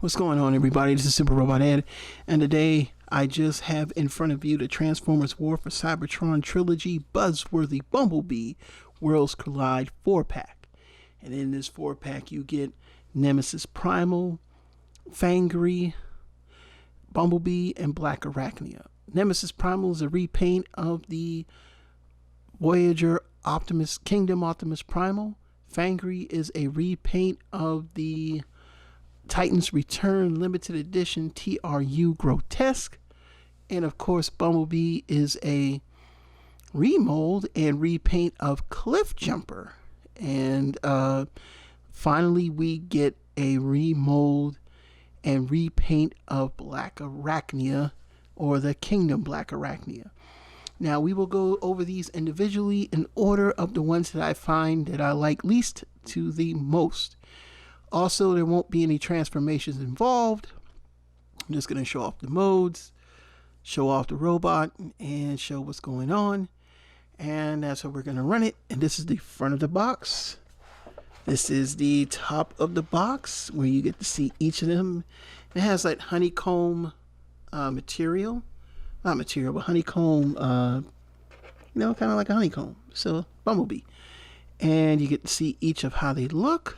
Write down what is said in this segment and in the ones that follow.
What's going on, everybody? This is Super Robot Ed, and today I just have in front of you the Transformers War for Cybertron Trilogy Buzzworthy Bumblebee Worlds Collide 4-pack. And in this 4-pack you get NEMESIS Primal, Fangry, Bumblebee, and Blackarachnia. NEMESIS Primal is a repaint of the Voyager Kingdom Optimus Primal. Fangry is a repaint of the Titans Return Limited Edition TRU Grotesque. And of course, Bumblebee is a remold and repaint of Cliff Jumper. And finally, we get a remold and repaint of Blackarachnia, or the Kingdom Blackarachnia. Now, we will go over these individually in order of the ones that I find that I like least to the most. Also, there won't be any transformations involved. I'm just going to show off the modes, show off the robot, and show what's going on. And that's how we're going to run it. And this is the front of the box. This is the top of the box where you get to see each of them. It has like honeycomb material. Not material, but honeycomb, kind of like a honeycomb. So, Bumblebee. And you get to see each of how they look.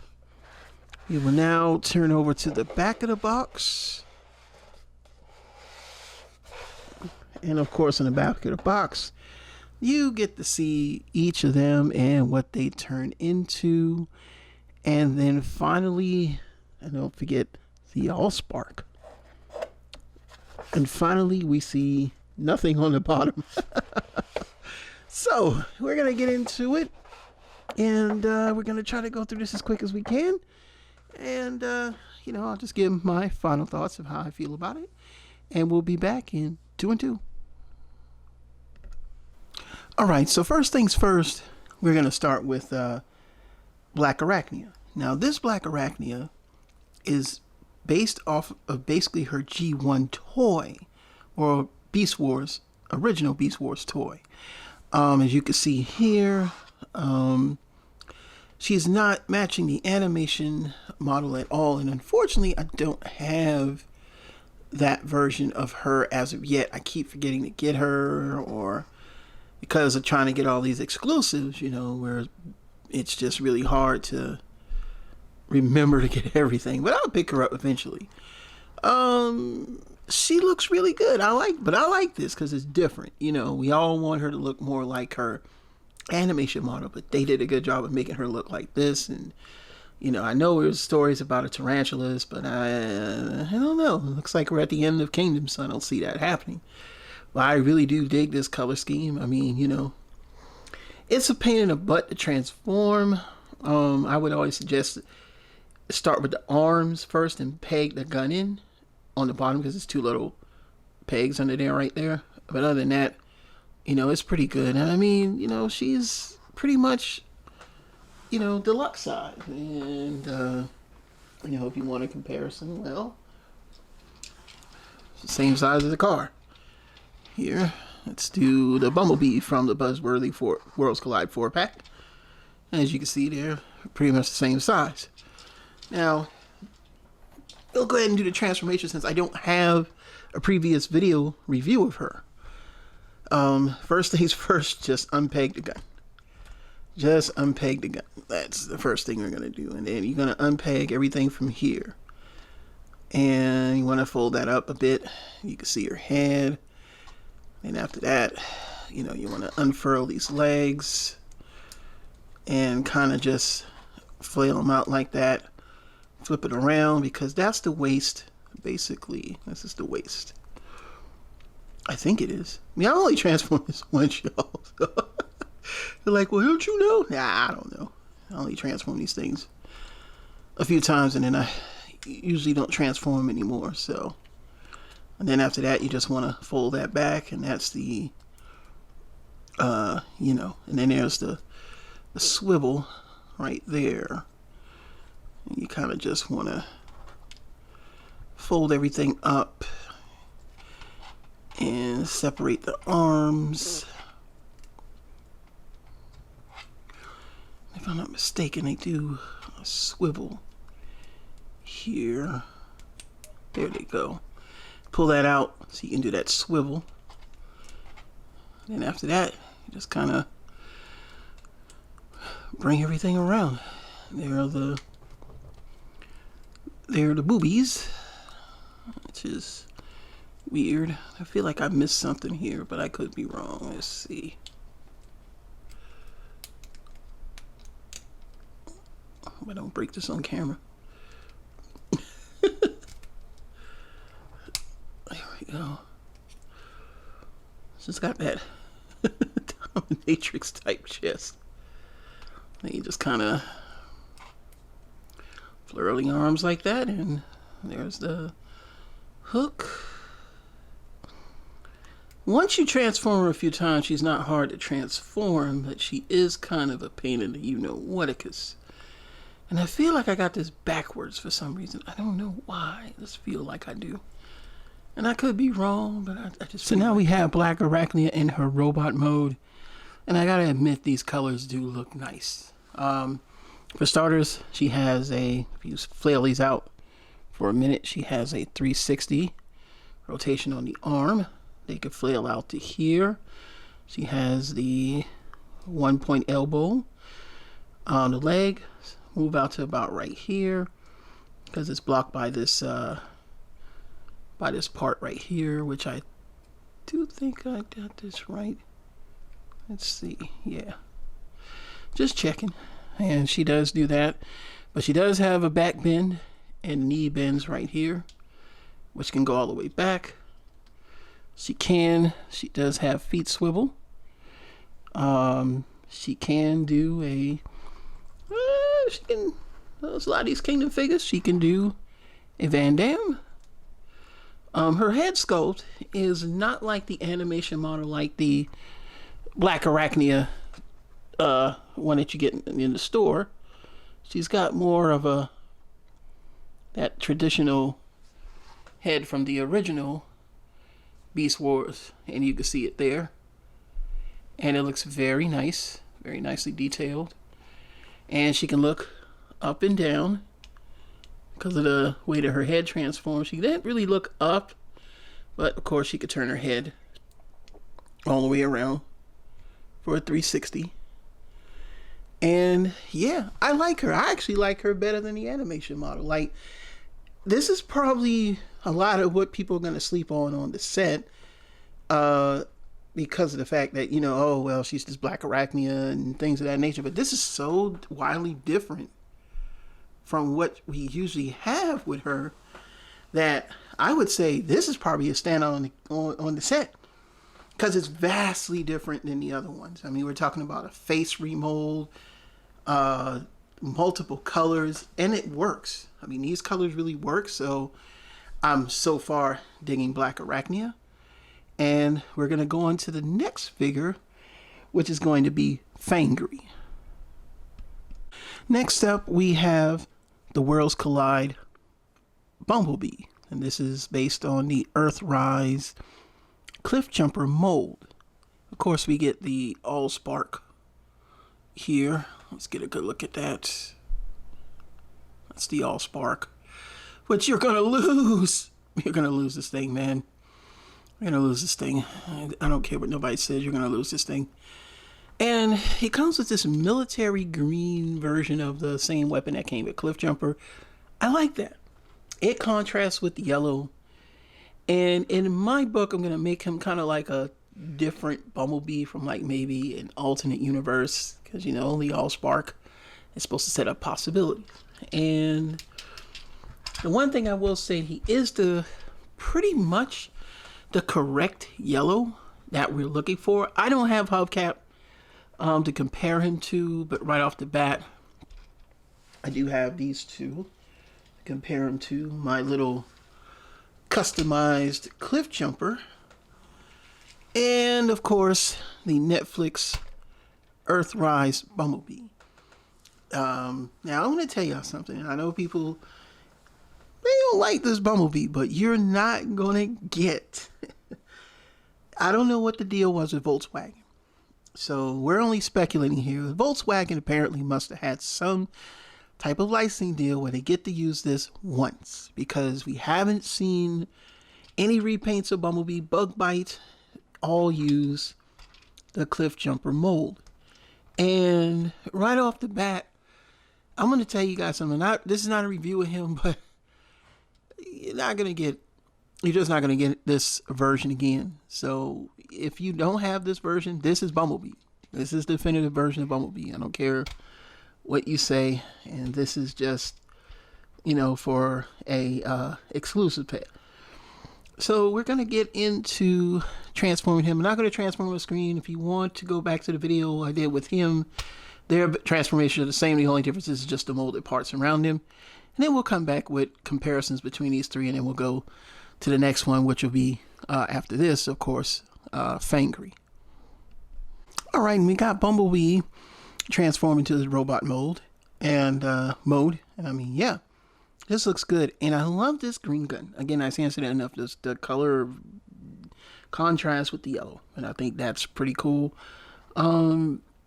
We will now turn over to the back of the box. And of course, in the back of the box, you get to see each of them and what they turn into. And then finally, and don't forget the Allspark. And finally, we see nothing on the bottom. So, we're going to get into it. And we're going to try to go through this as quick as we can. And, I'll just give my final thoughts of how I feel about it. And we'll be back in 2 and 2. Alright, so first things first, we're going to start with Blackarachnia. Now, this Blackarachnia is based off of basically her G1 toy, or Beast Wars, original Beast Wars toy. As you can see here, she's not matching the animation model at all, and unfortunately I don't have that version of her as of yet. I keep forgetting to get her, or because of trying to get all these exclusives, where it's just really hard to remember to get everything, but I'll pick her up eventually. She looks really good. I like this because it's different. We all want her to look more like her animation model, but they did a good job of making her look like this. And I know there's stories about a tarantulas, but I don't know. It looks like we're at the end of Kingdom, so I don't see that happening. But I really do dig this color scheme. I mean, it's a pain in the butt to transform. I would always suggest start with the arms first and peg the gun in on the bottom, because it's 2 little pegs under there right there. But other than that, it's pretty good. And I mean, she's pretty much, deluxe size. And, if you want a comparison, well, it's the same size as a car. Here, let's do the Bumblebee from the Buzzworthy Worlds Collide 4-pack. As you can see, they're pretty much the same size. Now, we'll go ahead and do the transformation since I don't have a previous video review of her. First things first, just unpeg the gun. Just unpeg the gun. That's the first thing we're going to do. And then you're going to unpeg everything from here. And you want to fold that up a bit. You can see her head. And after that, you want to unfurl these legs. And kind of just flail them out like that. Flip it around, because that's the waist, basically. This is the waist. I think it is. I mean, I only transformed this once, y'all. So they're like, well, don't you know? Nah, I don't know. I only transform these things a few times, and then I usually don't transform them anymore. So, and then after that, you just want to fold that back, and that's the, and then there's the swivel right there. And you kind of just want to fold everything up and separate the arms. If I'm not mistaken, they do a swivel here. There they go. Pull that out so you can do that swivel. Then after that, you just kind of bring everything around. There are the boobies, which is weird. I feel like I missed something here, but I could be wrong. Let's see. I don't break this on camera. There we go. It's just got that dominatrix type chest. Then you just kind of flare the arms like that, and there's the hook. Once you transform her a few times, she's not hard to transform, but she is kind of a pain in the you-know-whaticus. And I feel like I got this backwards for some reason. I don't know why. I just feel like I do. And I could be wrong, but I just... So now we have Blackarachnia in her robot mode. And I gotta admit, these colors do look nice. For starters, she has a... If you flail these out for a minute, she has a 360 rotation on the arm. They could flail out to here. She has the 1-point elbow on the leg. Move out to about right here because it's blocked by this part right here, which I do think I got this right. Let's see. Yeah, just checking. And she does do that, but she does have a back bend and knee bends right here, which can go all the way back. She does have feet swivel. She can do a a lot of these Kingdom figures, she can do a Van Damme. Her head sculpt is not like the animation model, like the Blackarachnia one that you get in the store. She's got more of that traditional head from the original Beast Wars, and you can see it there. And it looks very nice, very nicely detailed. And she can look up and down because of the way that her head transforms. She didn't really look up, but of course she could turn her head all the way around for a 360. And yeah, I like her. I actually like her better than the animation model. Like, this is probably a lot of what people are going to sleep on the set, because of the fact that, you know, oh, well, she's this Blackarachnia and things of that nature. But this is so wildly different from what we usually have with her that I would say this is probably a standout on the set, because it's vastly different than the other ones. I mean, we're talking about a face remold, multiple colors, and it works. I mean, these colors really work. So I'm so far digging Blackarachnia. And we're going to go on to the next figure, which is going to be Fangry. Next up, we have the Worlds Collide Bumblebee. And this is based on the Earthrise Cliff Jumper mold. Of course, we get the Allspark here. Let's get a good look at that. That's the Allspark. But you're going to lose. You're going to lose this thing, man. You're going to lose this thing. I don't care what nobody says. You're going to lose this thing. And it comes with this military green version of the same weapon that came with Cliff Jumper. I like that. It contrasts with the yellow. And in my book, I'm going to make him kind of like a different Bumblebee from like maybe an alternate universe. Because, you know, the Allspark is supposed to set up possibilities. And the one thing I will say, he is pretty much the correct yellow that we're looking for. I don't have hubcap to compare him to, but right off the bat, I do have these two to compare him to. My little customized Cliff Jumper, and of course the Netflix Earthrise Bumblebee. Now I want to tell y'all something. I know people, they don't like this Bumblebee, but you're not gonna get. I don't know what the deal was with Volkswagen, so we're only speculating here. Volkswagen apparently must have had some type of licensing deal where they get to use this once, because we haven't seen any repaints of Bumblebee. Bug Bite all use the Cliff Jumper mold. And right off the bat, I'm going to tell you guys something. This is not a review of him, but you're just not going to get this version again. So if you don't have this version, this is Bumblebee. This is the definitive version of Bumblebee. I don't care what you say. And this is just, for a exclusive pack. So we're going to get into transforming him. I'm not going to transform on the screen. If you want to go back to the video I did with him, their transformations are the same. The only difference is just the molded parts around him. And then we'll come back with comparisons between these three, and then we'll go to the next one, which will be, after this, of course, Fangry. All right, and we got Bumblebee transform into the robot mode and mode. And I mean, yeah, this looks good. And I love this green gun. Again, I can't say that enough. Just the color contrast with the yellow. And I think that's pretty cool.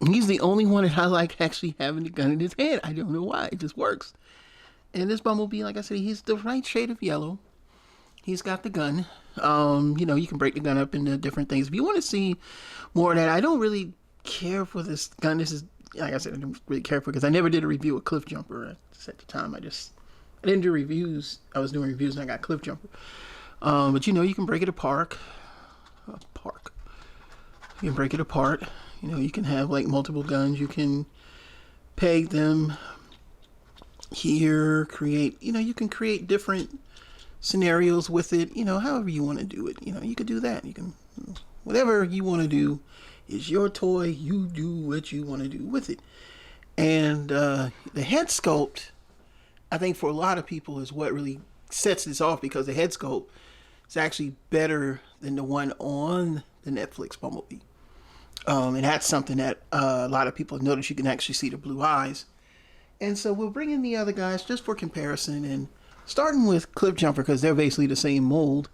He's the only one that I like actually having the gun in his hand. I don't know why. It just works. And this Bumblebee, like I said, he's the right shade of yellow. He's got the gun. You can break the gun up into different things. If you want to see more of that, I don't really care for this gun. This is, like I said, I don't really care for it because I never did a review of Cliff Jumper at the time. I didn't do reviews. I was doing reviews and I got Cliff Jumper. But you can break it apart. You can break it apart. You can have like multiple guns. You can peg them here, create, you can create different scenarios with it, however you want to do it. You could do that. You can, whatever you want to do is your toy. You do what you want to do with it. And the head sculpt, I think for a lot of people is what really sets this off, because the head sculpt is actually better than the one on the Netflix Bumblebee. And that's something that a lot of people notice. You can actually see the blue eyes. And so we'll bring in the other guys just for comparison, and starting with Cliff Jumper because they're basically the same mold.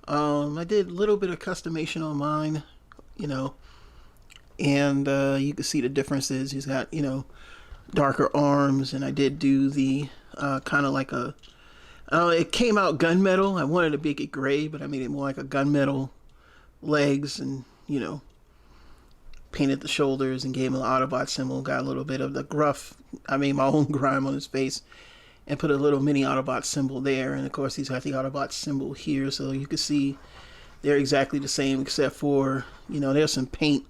I did a little bit of customization on mine, and you can see the differences. He's got, darker arms, and I did do the kind of like it came out gunmetal. I wanted to make it gray, but I made it more like a gunmetal legs, and, painted the shoulders and gave him an Autobot symbol. Got a little bit of the gruff. I made my own grime on his face and put a little mini Autobot symbol there. And of course, he's got the Autobot symbol here, so you can see they're exactly the same, except for, there's some paint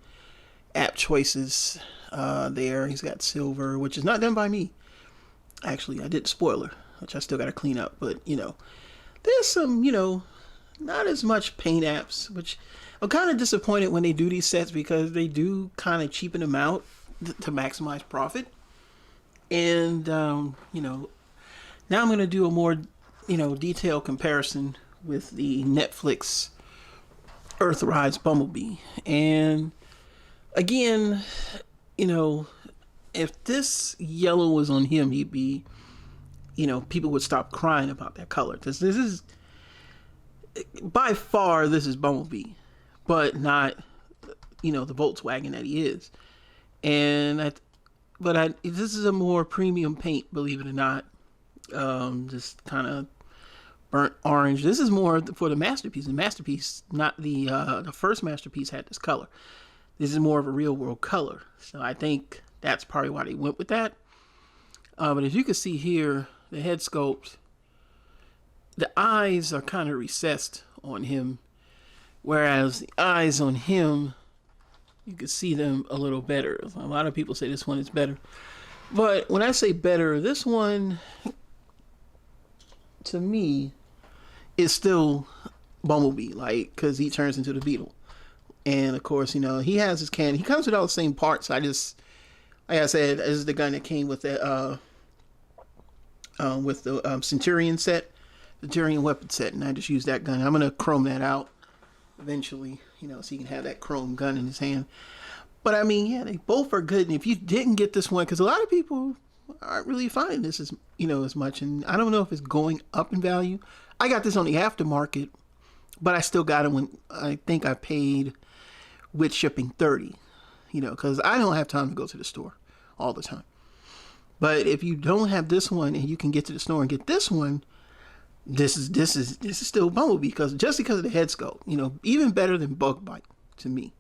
app choices there. He's got silver, which is not done by me. Actually, I did spoiler, which I still got to clean up. But, there's some, not as much paint apps, which I'm kind of disappointed when they do these sets, because they do kind of cheapen them out to maximize profit. And, now I'm going to do a more, detailed comparison with the Netflix Earthrise Bumblebee. And again, if this yellow was on him, he'd be, people would stop crying about that color. This is, by far, this is Bumblebee, but not, the Volkswagen that he is. And this is a more premium paint, believe it or not. Just kind of burnt orange. This is more for the Masterpiece. The Masterpiece, not the first Masterpiece, had this color. This is more of a real world color. So I think that's probably why they went with that. But as you can see here, the head sculpt, the eyes are kind of recessed on him, whereas the eyes on him, you can see them a little better. A lot of people say this one is better. But when I say better, this one, to me, is still Bumblebee, because he turns into the Beetle. And of course, he has his cannon. He comes with all the same parts. Like I said, this is the gun that came with the Centurion set, Centurion weapon set, and I just used that gun. I'm gonna chrome that out eventually, so you can have that chrome gun in his hand. But I mean, yeah, they both are good. And if you didn't get this one, because a lot of people aren't really finding this as as much, and I don't know if it's going up in value. I got this on the aftermarket, but I still got it when I think I paid with shipping $30, because I don't have time to go to the store all the time. But if you don't have this one and you can get to the store and get this one, this is still Bumblebee, because of the head sculpt, you know, even better than Bug Bite to me.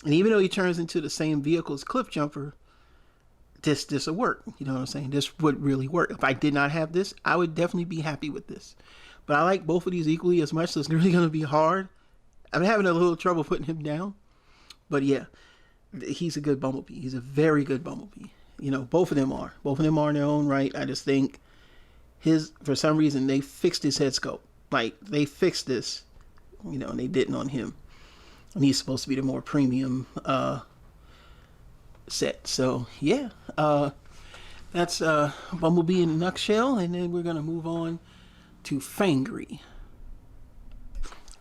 And even though he turns into the same vehicle as Cliff Jumper, this will work. You know what I'm saying? This would really work. If I did not have this, I would definitely be happy with this. But I like both of these equally as much, so it's really going to be hard. I'm having a little trouble putting him down. But yeah, he's a good Bumblebee. He's a very good Bumblebee. You know, both of them are. Both of them are in their own right. I just think for some reason, they fixed his head sculpt. Like, they fixed this, you know, and they didn't on him. And he's supposed to be the more premium set. So yeah, that's Bumblebee in a nutshell, and then we're gonna move on to Fangry.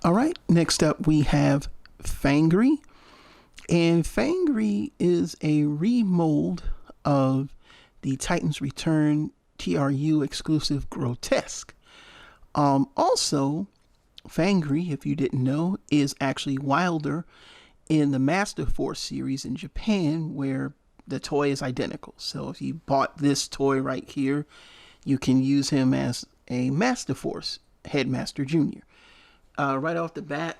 All right, next up we have Fangry, and Fangry is a remold of the Titans Return TRU exclusive Grotesque. Also, Fangry, if you didn't know, is actually Wilder in the Master Force series in Japan, where the toy is identical. So if you bought this toy right here, you can use him as a Master Force Headmaster Jr. Right off the bat,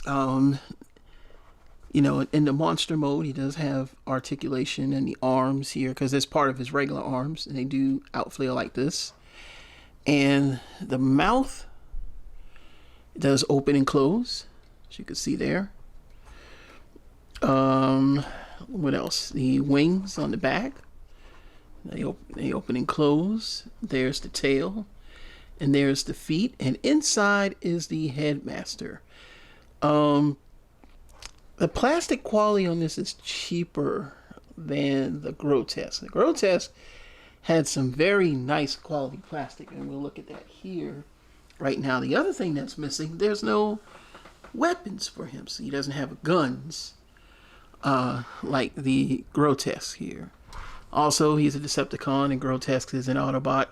you know, in the monster mode, he does have articulation in the arms here, because it's part of his regular arms, and they do outflare like this. And the mouth does open and close, as you can see there. What else? The wings on the back, they open and close. There's the tail, and there's the feet, and inside is the headmaster. The plastic quality on this is cheaper than the Grotesque. The Grotesque had some very nice quality plastic, and we'll look at that here right now. The other thing that's missing, there's no weapons for him, so he doesn't have guns like the Grotesque here. Also, he's a Decepticon, and Grotesque is an Autobot,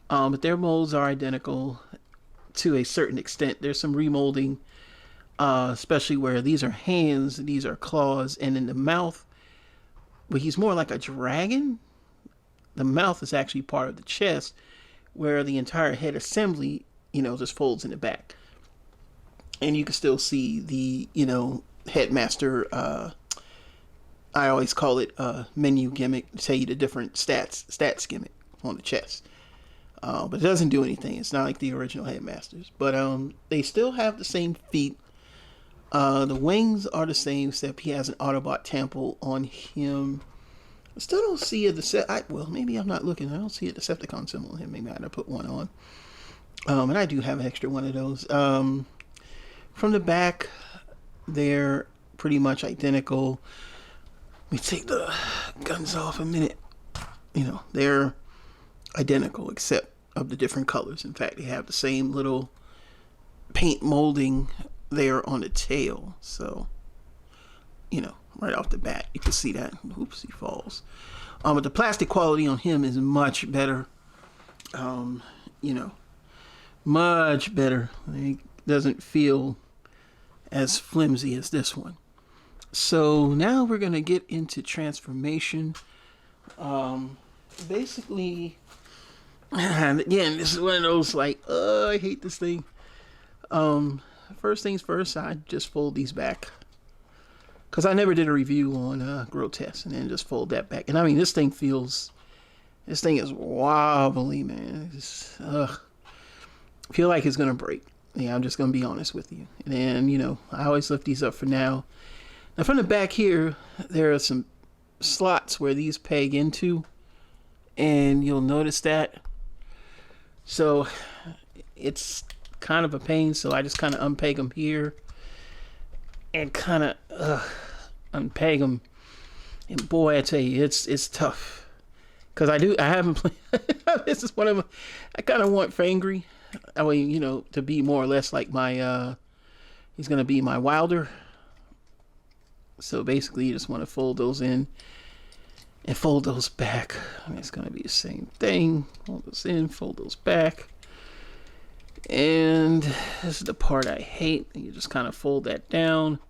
but their molds are identical to a certain extent. There's some remolding, especially where these are hands, these are claws, and in the mouth, but he's more like a dragon. The mouth is actually part of the chest, where the entire head assembly, you know, just folds in the back. And you can still see the, you know, headmaster, I always call it menu gimmick, to tell you the different stats gimmick on the chest. But it doesn't do anything. It's not like the original headmasters. But they still have the same feet. The wings are the same, except he has an Autobot temple on him. I still don't see a well, maybe I'm not looking. I don't see a Decepticon symbol on him. Maybe I gotta put one on. And I do have an extra one of those. From the back, they're pretty much identical. Let me take the guns off a minute. You know, they're identical except of the different colors. In fact, they have the same little paint molding there on the tail. So, you know, right off the bat, you can see that. Oops, he falls. But the plastic quality on him is much better. You know, much better. It doesn't feel as flimsy as this one. So now we're going to get into transformation. Basically, and again, this is one of those like, I hate this thing. First things first, I just fold these back, because I never did a review on Grotesque, and then just fold that back. And I mean, this thing is wobbly, man. Feel like it's gonna break. Yeah, I'm just gonna be honest with you. And then, you know, I always lift these up for now. Now from the back here, there are some slots where these peg into, and you'll notice that. So it's kind of a pain, so I just kind of unpeg them here and kind of unpeg them. And boy, I tell you, it's tough, because I haven't played. This is one of my, I kind of want Fangry, I mean, you know, to be more or less like my he's gonna be my Wilder. So basically, you just want to fold those in and fold those back. I mean, it's gonna be the same thing. Fold those in, fold those back. And this is the part I hate. You just kind of fold that down.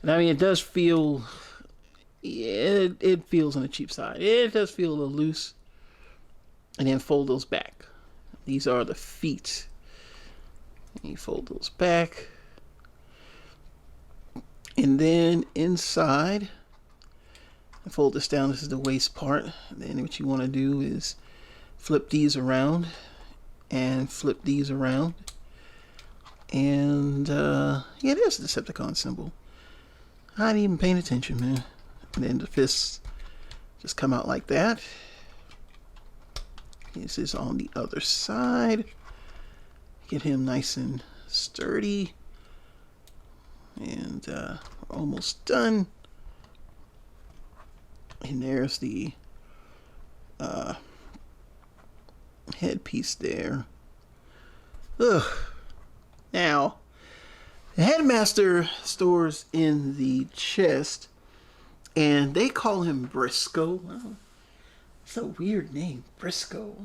And I mean, it does feel, yeah, it feels on the cheap side. It does feel a little loose. And then fold those back. These are the feet. And you fold those back. And then inside, fold this down. This is the waist part. And then what you want to do is flip these around and flip these around. And yeah, there's the Decepticon symbol. I didn't even pay attention, man. And then the fists just come out like that. This is on the other side. Get him nice and sturdy. And we're almost done. And there's the headpiece there. Ugh. Now, the headmaster stores in the chest, and they call him Brisko. Well, it's a weird name, Brisko.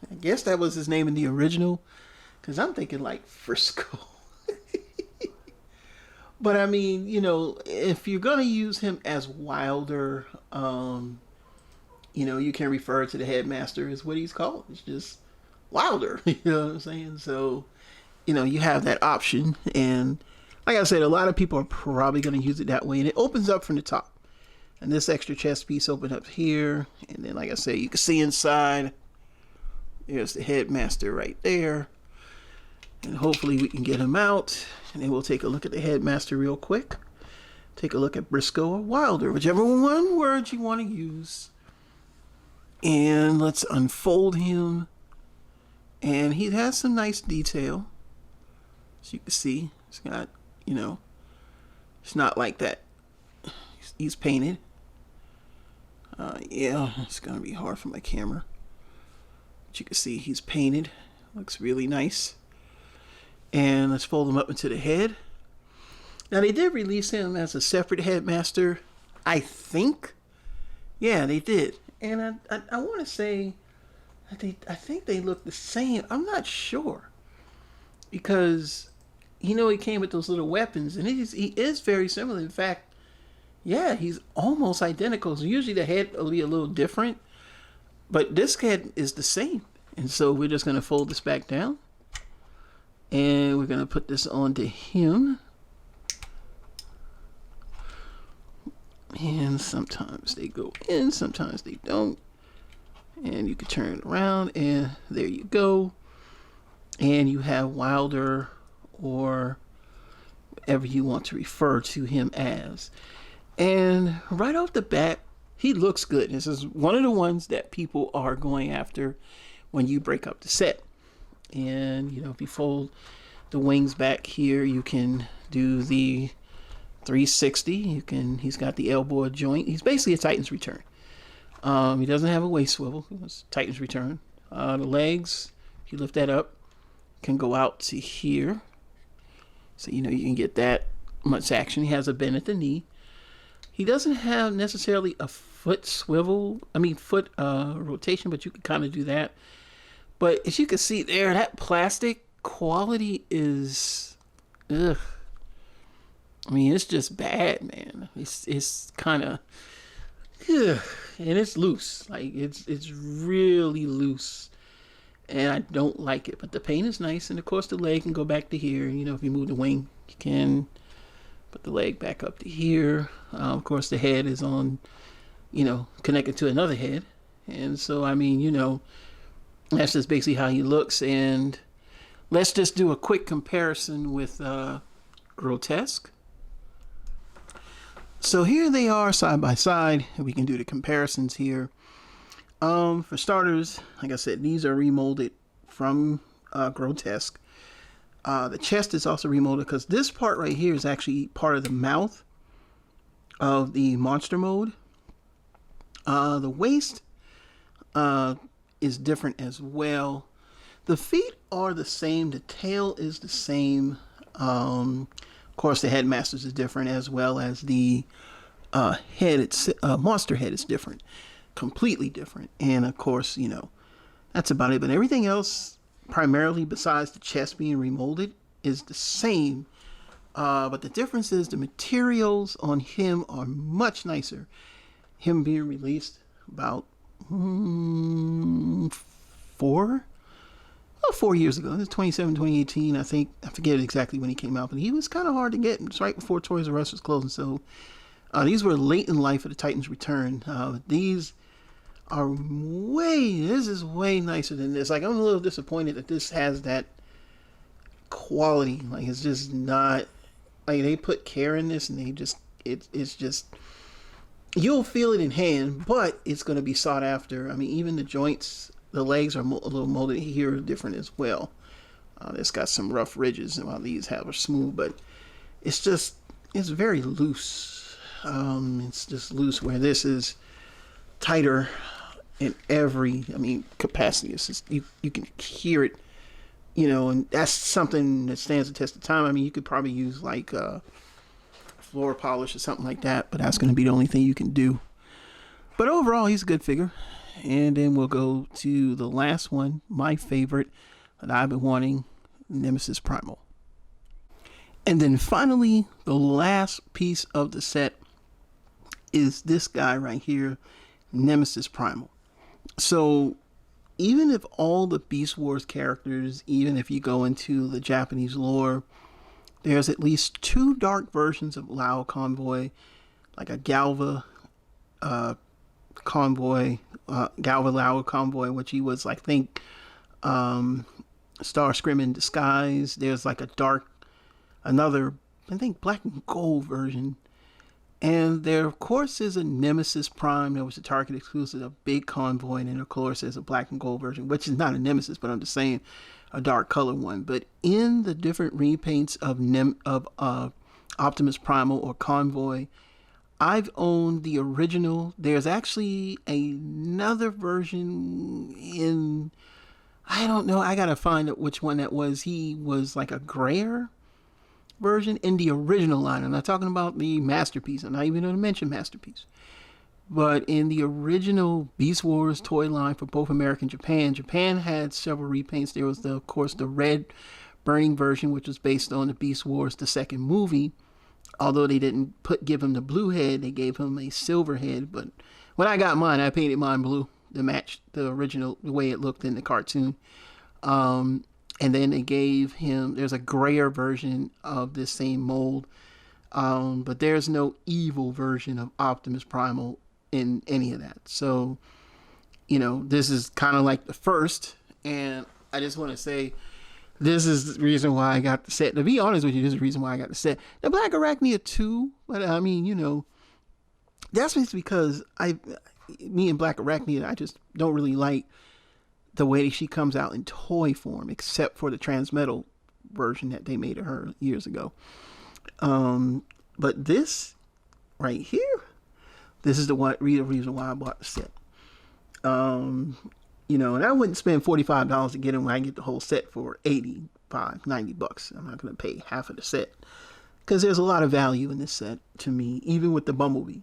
I guess that was his name in the original, because I'm thinking like Frisco. But I mean, you know, if you're going to use him as Wilder, you know, you can refer to the headmaster as what he's called. It's just Wilder. You know what I'm saying? So, you know, you have that option. And like I said, a lot of people are probably going to use it that way. And it opens up from the top. And this extra chest piece opens up here. And then, like I said, you can see inside. There's the headmaster right there. And hopefully we can get him out. And then we'll take a look at the headmaster real quick. Take a look at Brisko or Wilder, whichever one word you want to use. And let's unfold him. And he has some nice detail. As you can see, it's got, you know, it's not like that. He's painted. Yeah, it's going to be hard for my camera. But you can see he's painted. Looks really nice. And let's fold him up into the head. Now, they did release him as a separate headmaster, I think. Yeah, they did. And I want to say, I think they look the same. I'm not sure. Because, you know, he came with those little weapons. And he is very similar. In fact, yeah, he's almost identical. So usually the head will be a little different. But this head is the same. And so we're just going to fold this back down. And we're going to put this onto him. And sometimes they go in, sometimes they don't. And you can turn it around, and there you go. And you have Wilder, or whatever you want to refer to him as. And right off the bat, he looks good. This is one of the ones that people are going after when you break up the set. And, you know, if you fold the wings back here, you can do the 360. He's got the elbow joint. He's basically a Titan's Return. He doesn't have a waist swivel. It's Titan's Return. The legs, if you lift that up, can go out to here. So, you know, you can get that much action. He has a bend at the knee. He doesn't have necessarily a foot rotation, but you can kind of do that. But as you can see there, that plastic quality is, ugh. I mean, it's just bad, man. It's kind of, and it's loose. Like it's really loose, and I don't like it. But the paint is nice, and of course the leg can go back to here. You know, if you move the wing, you can put the leg back up to here. Of course, the head is on, you know, connected to another head, and so I mean, you know. That's just basically how he looks. And let's just do a quick comparison with Grotesque. So here they are side by side. We can do the comparisons here. For starters, like I said, these are remolded from Grotesque. The chest is also remolded because this part right here is actually part of the mouth of the monster mode. The waist is different as well. The feet are the same. The tail is the same. Of course, the headmasters is different, as well as the monster head is different, completely different. And of course, you know, that's about it. But everything else, primarily besides the chest being remolded, is the same But the difference is the materials on him are much nicer. Him being released about 4 years ago. It was 2018, I think. I forget exactly when he came out, but he was kind of hard to get. It was right before Toys R Us was closing. So these were late in life of the Titans Return. These are this is way nicer than this. Like, I'm a little disappointed that this has that quality. Like, it's just not, like, they put care in this, and they just, it's just, you'll feel it in hand, but it's going to be sought after. I mean, even the joints, the legs are a little molded here, different as well. It's got some rough ridges, while these have a smooth, but it's very loose. It's just loose, where this is tighter in every, capacity. It's just, you can hear it, and that's something that stands the test of time. I mean, you could probably use like floor polish or something like that, but that's going to be the only thing you can do. But overall, he's a good figure. And then we'll go to the last one, my favorite that I've been wanting, Nemesis Primal. And then finally, the last piece of the set is this guy right here, Nemesis Primal. So even if all the Beast Wars characters, even if you go into the Japanese lore, there's at least 2 dark versions of Lao Convoy, like a Galva Convoy, Galva Lao Convoy, which he was, I think, Starscream in disguise. There's like another, I think, black and gold version. And there, of course, is a Nemesis Prime that was a Target exclusive, a big convoy, and then, of course, there's a black and gold version, which is not a Nemesis, but I'm just saying a dark color one. But in the different repaints of Optimus Primal or Convoy, I've owned the original. There's actually another version in, I don't know, I gotta find out which one that was. He was like a grayer version in the original line. I'm not talking about the Masterpiece. I'm not even going to mention Masterpiece. But in the original Beast Wars toy line for both America and Japan, Japan had several repaints. There was, of course, the red burning version, which was based on the Beast Wars, the second movie. Although they didn't give him the blue head, they gave him a silver head. But when I got mine, I painted mine blue to match the original, the way it looked in the cartoon. And then they gave him, there's a grayer version of this same mold. But there's no evil version of Optimus Primal in any of that. So, this is kind of like the first. And I just want to say, this is the reason why I got the set. To be honest with you, this is the reason why I got the set. The Blackarachnia too, but that's just because me and Blackarachnia, I just don't really like the way she comes out in toy form, except for the Transmetal version that they made of her years ago. But this right here, this is the reason why I bought the set. And I wouldn't spend $45 to get them when I get the whole set for $85, $90. I'm not going to pay half of the set, because there's a lot of value in this set to me, even with the Bumblebee.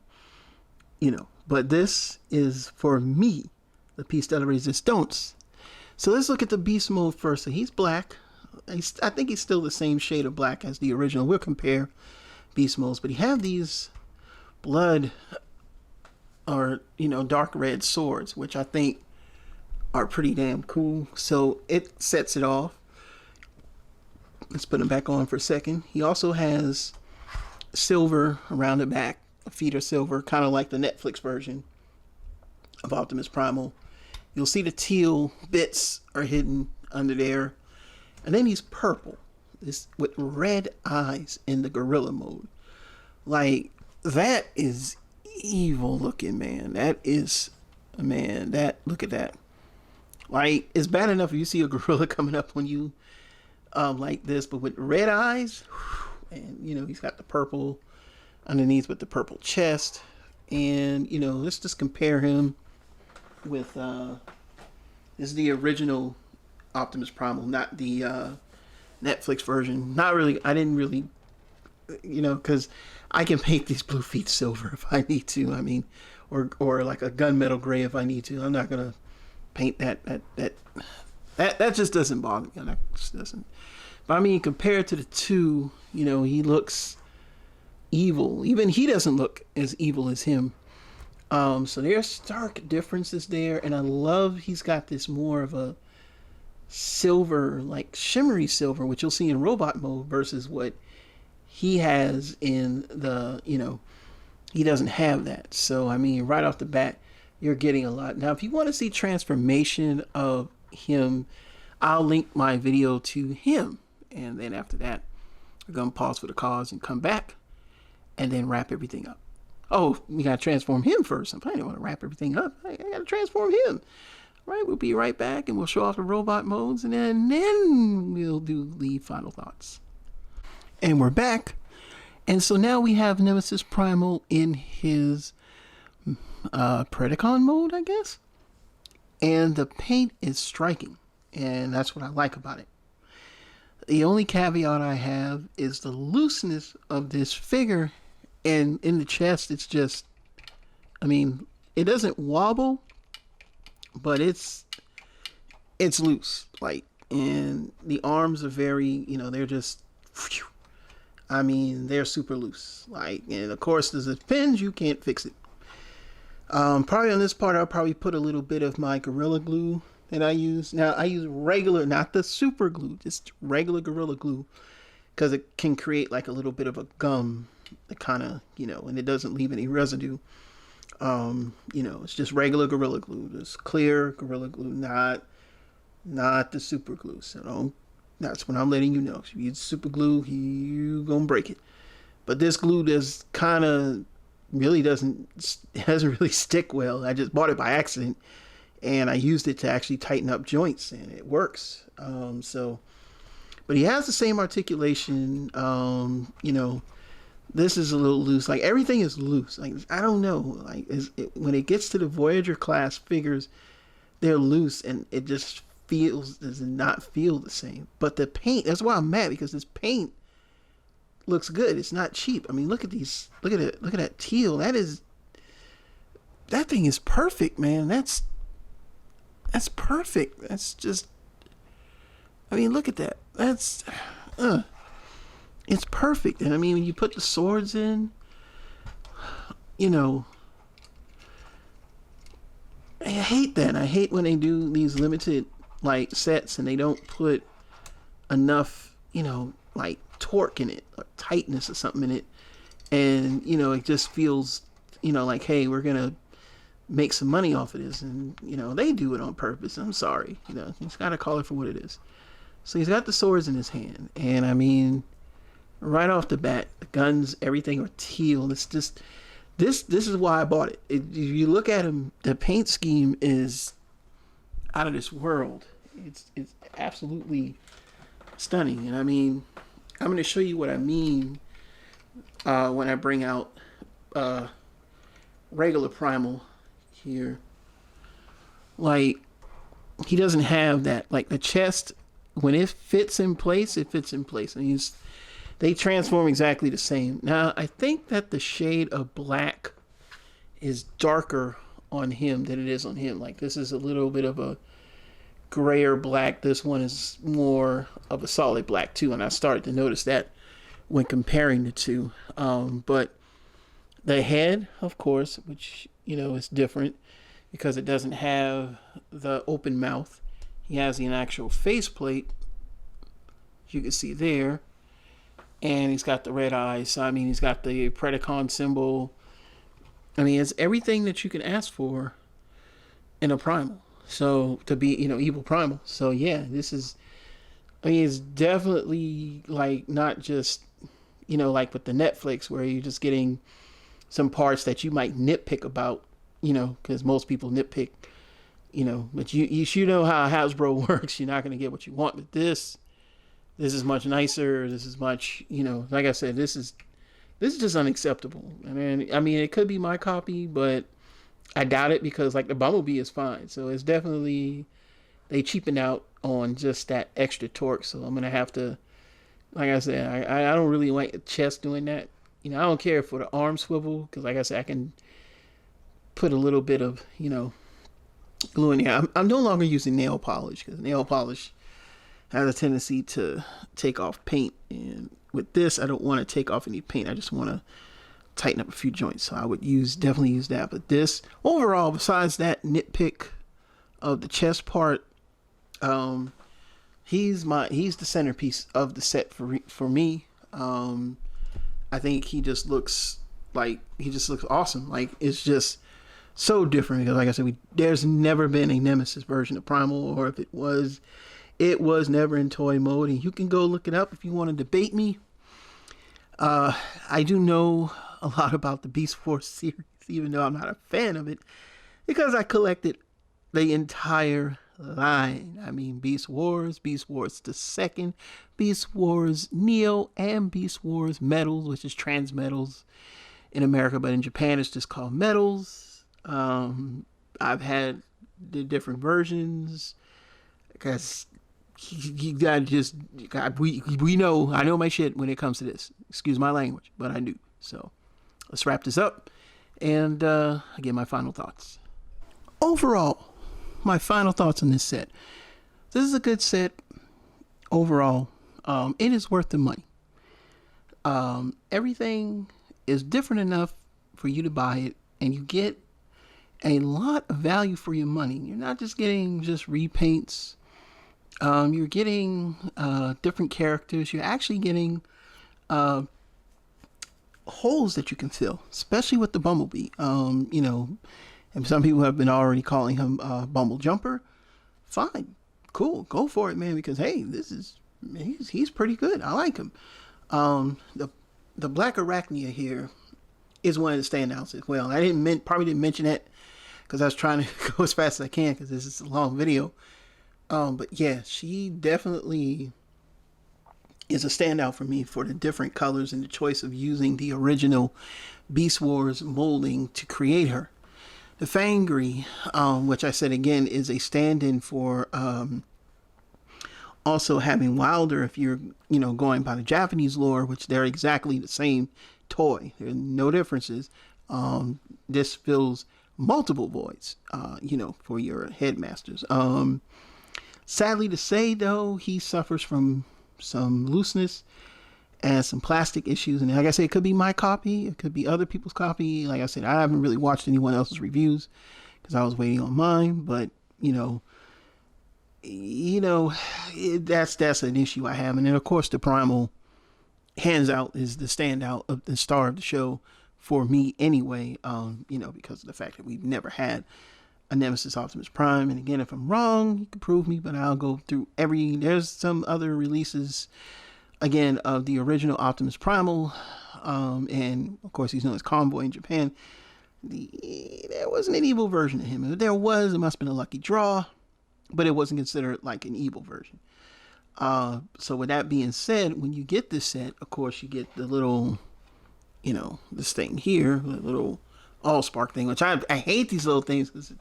But this is, for me, the piece de la resistance. So let's look at the beast mode first. So he's black. I think he's still the same shade of black as the original. We'll compare beast modes, but he have these blood or dark red swords, which I think are pretty damn cool. So it sets it off. Let's put him back on for a second. He also has silver around the back. Feet are silver, kind of like the Netflix version of Optimus Primal. You'll see the teal bits are hidden under there. And then he's purple. This with red eyes in the gorilla mode. Like, that is evil looking, man. That is, man, look at that. Like, it's bad enough if you see a gorilla coming up on you like this, but with red eyes, and he's got the purple underneath with the purple chest. And let's just compare him with this is the original Optimus Primal, not the Netflix version. Not really. I didn't really, because I can paint these blue feet silver if I need to. Or like a gunmetal gray if I need to. I'm not gonna paint that That just doesn't bother me. That just doesn't. But I mean, compared to the two, you know, he looks evil. Even he doesn't look as evil as him. So there's stark differences there, and I love he's got this more of a silver, like shimmery silver, which you'll see in robot mode versus what he has in the, you know, he doesn't have that. So I mean, right off the bat, you're getting a lot. Now, if you want to see transformation of him, I'll link my video to him, and then after that, we're gonna pause for the cause and come back, and then wrap everything up. Oh, we gotta transform him first. I don't want to wrap everything up. I gotta transform him. Right, we'll be right back, and we'll show off the robot modes, and then we'll do the final thoughts. And we're back. And so now we have Nemesis Primal in his Predacon mode, I guess. And the paint is striking, and that's what I like about it. The only caveat I have is the looseness of this figure, and in the chest, it's just, I mean, it doesn't wobble, but it's loose, like, and the arms are very, you know, they're just, I mean, they're super loose, like, and of course, there's a pins, you can't fix it. Probably on this part, I'll probably put a little bit of my Gorilla Glue that I use. Now, I use regular, not the super glue, just regular Gorilla Glue, because it can create like a little bit of a gum, that kind of, you know, and it doesn't leave any residue. You know, it's just regular Gorilla Glue, just clear Gorilla Glue, not the super glue. So that's what I'm letting you know. If you use super glue, you gonna break it. But this glue does kind of really doesn't really stick well. I just bought it by accident, and I used it to actually tighten up joints, and it works. But he has the same articulation. You know, this is a little loose. Like, everything is loose. Like, I don't know. Like, when it gets to the Voyager class figures, they're loose, and it just does not feel the same. But the paint, that's why I'm mad, because this paint looks good. It's not cheap. I mean, look at these. Look at it. Look at that teal. That thing is perfect, man. That's perfect. That's just, I mean, look at that. That's it's perfect. And I mean, when you put the swords in, you know, I hate that. I hate when they do these limited like sets and they don't put enough, you know, like torque in it or tightness or something in it, and you know, it just feels, you know, like, hey, we're gonna make some money off of this, and you know, they do it on purpose. I'm sorry, you know, he's got to call it for what it is. So he's got the swords in his hand, and I mean, right off the bat, the guns, everything are teal. It's just this is why I bought it. If you look at him, the paint scheme is out of this world. It's absolutely stunning. And I mean, I'm going to show you what I mean when I bring out regular Primal here. Like, he doesn't have that, like the chest, when it fits in place, it fits in place. And they transform exactly the same. Now, I think that the shade of black is darker on him than it is on him. Like, this is a little bit of a grayer black. This one is more of a solid black too, and I started to notice that when comparing the two. But the head, of course, which, you know, is different because it doesn't have the open mouth. He has an actual faceplate, you can see there, and he's got the red eyes. So I mean, he's got the Predacon symbol. I mean, it's everything that you can ask for in a Primal. So to be, you know, evil Primal. So yeah, this is, I mean, it's definitely like not just, you know, like with the Netflix where you're just getting some parts that you might nitpick about, you know, because most people nitpick, you know, but you know how Hasbro works. You're not going to get what you want. But this is much nicer. This is much, you know, like I said, this is just unacceptable. I mean, it could be my copy, but I doubt it because like the Bumblebee is fine. So it's definitely, they cheapened out on just that extra torque. So I'm going to have to, like I said, I don't really like the chest doing that. You know, I don't care for the arm swivel because like I said, I can put a little bit of, you know, glue in there. I'm no longer using nail polish because nail polish has a tendency to take off paint, and with this I don't want to take off any paint. I just want to tighten up a few joints, so I would definitely use that. But this overall, besides that nitpick of the chest part, he's the centerpiece of the set for me. I think he just looks awesome. Like, it's just so different because, like I said, there's never been a Nemesis version of Primal, or if it was never in toy mode. And you can go look it up if you want to debate me. I do know a lot about the Beast Wars series, even though I'm not a fan of it, because I collected the entire line. I mean, Beast Wars the second, Beast Wars Neo, and Beast Wars Metals, which is Trans Metals in America, but in Japan it's just called Metals. I've had the different versions because we know, I know my shit when it comes to this. Excuse my language, but I do. So let's wrap this up and get my final thoughts. Overall, my final thoughts on this set. This is a good set overall. It is worth the money. Everything is different enough for you to buy it, and you get a lot of value for your money. You're not just getting repaints. You're getting different characters. You're actually getting holes that you can fill, especially with the Bumblebee. And some people have been already calling him Bumble Jumper. Fine, cool, go for it, man. Because hey, he's pretty good. I like him. The Blackarachnia here is one of the standouts as well. I probably didn't mention that because I was trying to go as fast as I can because this is a long video. But yeah, she definitely is a standout for me for the different colors and the choice of using the original Beast Wars molding to create her. The Fangry, which I said again is a stand-in for also having Wilder if you're going by the Japanese lore, which they're exactly the same toy. There are no differences. This fills multiple voids, for your headmasters. Sadly to say, though, he suffers from some looseness and some plastic issues. And like I said, it could be my copy. It could be other people's copy. Like I said, I haven't really watched anyone else's reviews because I was waiting on mine. But, that's an issue I have. And then, of course, the Primal, hands out, is the standout of the star of the show for me anyway, because of the fact that we've never had a Nemesis Optimus Prime. And again, if I'm wrong, you can prove me, but I'll go through there's some other releases again of the original Optimus Primal, and of course he's known as Convoy in Japan. There wasn't an evil version of him. If there was, it must have been a lucky draw, but it wasn't considered like an evil version. So with that being said, when you get this set, of course you get the little, this thing here, the little Allspark thing, which I hate these little things because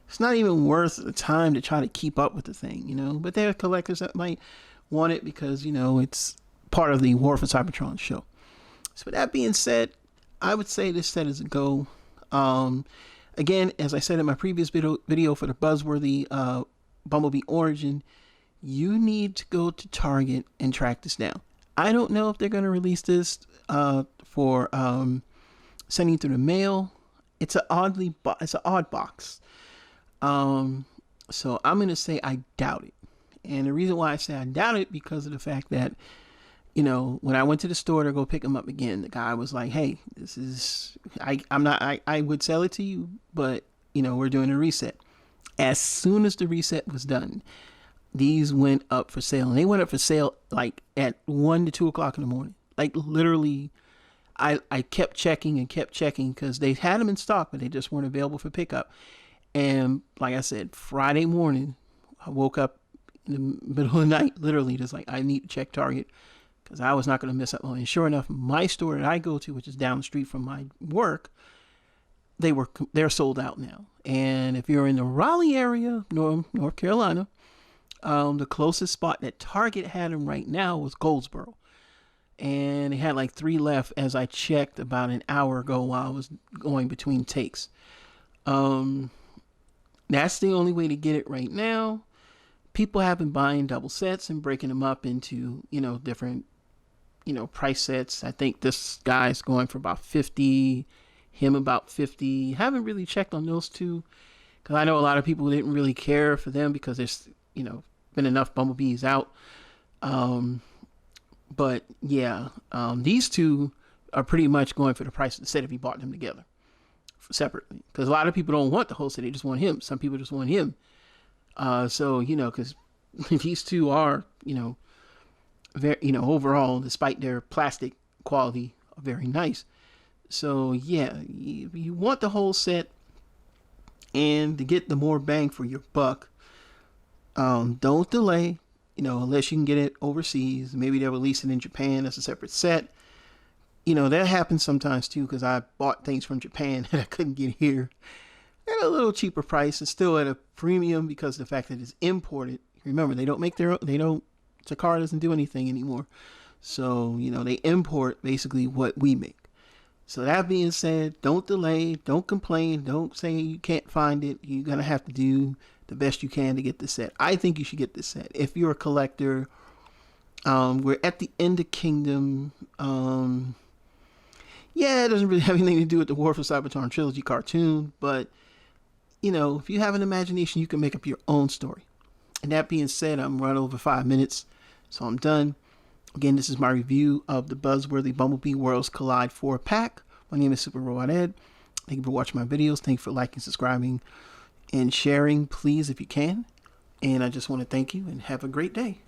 it's not even worth the time to try to keep up with the thing, but there are collectors that might want it because, it's part of the War for Cybertron show. So with that being said, I would say this set is a go. Again, as I said in my previous video for the Buzzworthy Bumblebee Origin, you need to go to Target and track this down. I don't know if they're going to release this for sending through the mail. It's an odd box. So I'm going to say I doubt it. And the reason why I say I doubt it because of the fact that, when I went to the store to go pick them up again, the guy was like, hey, this is, I would sell it to you, but, we're doing a reset. As soon as the reset was done, these went up for sale. And they went up for sale like at 1 to 2 o'clock in the morning. Like literally, I kept checking because they had them in stock, but they just weren't available for pickup. And like I said, Friday morning, I woke up in the middle of the night, literally just like, I need to check Target because I was not going to miss out. And sure enough, my store that I go to, which is down the street from my work, they're sold out now. And if you're in the Raleigh area, North Carolina, the closest spot that Target had them right now was Goldsboro. And they had like 3 left as I checked about an hour ago while I was going between takes. That's the only way to get it right now. People have been buying double sets and breaking them up into, different, price sets. I think this guy's going for about 50, him about 50. Haven't really checked on those two because I know a lot of people didn't really care for them because there's, been enough Bumblebees out. But yeah, these two are pretty much going for the price of the set if you bought them together separately. Because a lot of people don't want the whole set; they just want him. Some people just want him. So because these two are, very, overall, despite their plastic quality, are very nice. So yeah, you want the whole set, and to get the more bang for your buck, don't delay. Unless you can get it overseas, maybe they'll release it in Japan as a separate set. That happens sometimes too, because I bought things from Japan that I couldn't get here at a little cheaper price. It's still at a premium because of the fact that it's imported. Remember, they don't make their own, Takara doesn't do anything anymore. So, they import basically what we make. So that being said, don't delay, don't complain, don't say you can't find it. You're going to have to do the best you can to get this set. I think you should get this set. If you're a collector, we're at the end of Kingdom. Yeah, it doesn't really have anything to do with the War for Cybertron trilogy cartoon, but if you have an imagination, you can make up your own story. And that being said, I'm right over 5 minutes, so I'm done. Again, this is my review of the Buzzworthy Bumblebee Worlds Collide 4-pack. My name is Super Robot Ed. Thank you for watching my videos. Thank you for liking, subscribing, and sharing, please, if you can. And I just want to thank you and have a great day.